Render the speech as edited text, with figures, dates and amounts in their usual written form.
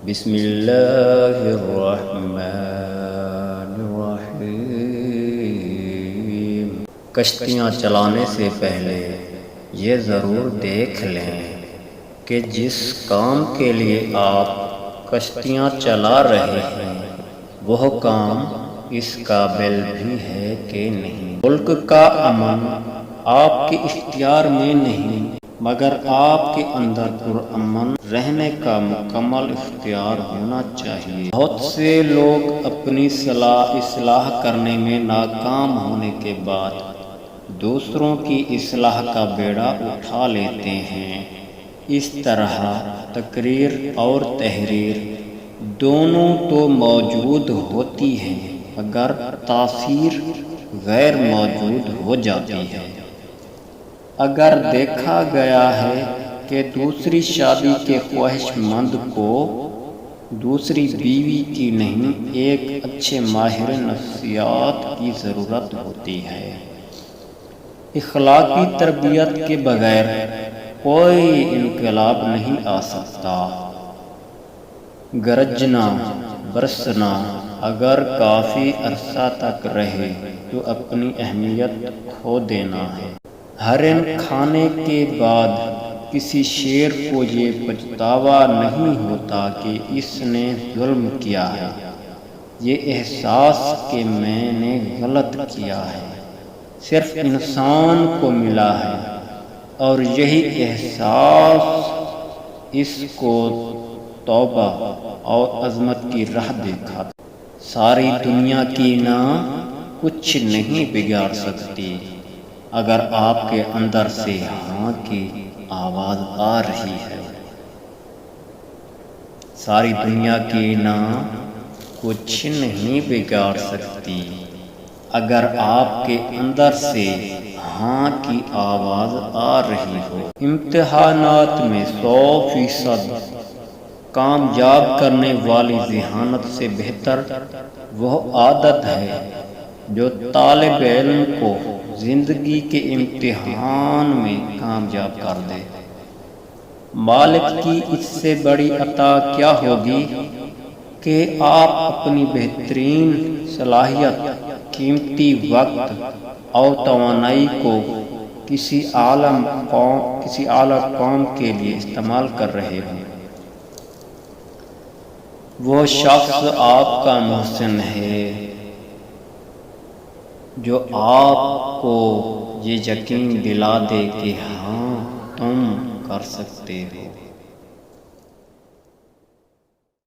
بسم اللہ الرحمن الرحیم۔ کشتیاں چلانے سے پہلے یہ ضرور دیکھ لیں کہ جس کام کے لیے آپ کشتیاں چلا رہے ہیں وہ کام اس قابل بھی ہے کہ نہیں۔ ملک کا امن آپ کے اختیار میں نہیں مگر آپ کے اندر پرامن رہنے کا مکمل اختیار ہونا چاہیے۔ بہت سے لوگ اپنی اصلاح کرنے میں ناکام ہونے کے بعد دوسروں کی اصلاح کا بیڑا اٹھا لیتے ہیں۔ اس طرح تقریر اور تحریر دونوں تو موجود ہوتی ہے مگر تاثیر غیر موجود ہو جاتی ہے۔ اگر دیکھا گیا ہے کہ دوسری شادی کے خواہش مند کو دوسری بیوی کی نہیں ایک اچھے ماہر نفسیات کی ضرورت ہوتی ہے۔ اخلاقی تربیت کے بغیر کوئی انقلاب نہیں آ سکتا۔ گرجنا برسنا اگر کافی عرصہ تک رہے تو اپنی اہمیت کھو دینا ہے۔ ہرن کھانے کے بعد کسی شیر کو یہ پچھتاوا نہیں ہوتا کہ اس نے ظلم کیا ہے، یہ احساس کہ میں نے غلط کیا ہے صرف انسان کو ملا ہے اور یہی احساس اس کو توبہ اور عظمت کی راہ دکھاتا۔ ساری دنیا کی نہ کچھ نہیں بگاڑ سکتی اگر آپ کے اندر سے ہاں کی آواز آ رہی ہے۔ ساری دنیا کی نہ کچھ نہیں بگاڑ سکتی اگر آپ کے اندر سے ہاں کی آواز آ رہی ہو۔ امتحانات میں 100% کامیاب کرنے والی ذہانت سے بہتر وہ عادت ہے جو طالب علم کو زندگی کے امتحان میں کامیاب کر دے۔ مالک کی اس سے بڑی عطا کیا ہوگی کہ آپ اپنی بہترین صلاحیت، قیمتی وقت اور توانائی کو کسی اعلیٰ کام کے لیے استعمال کر رہے ہوں۔ وہ شخص آپ کا محسن ہے جو آپ کو یہ یقین دلا دے کہ ہاں تم کر سکتے ہو۔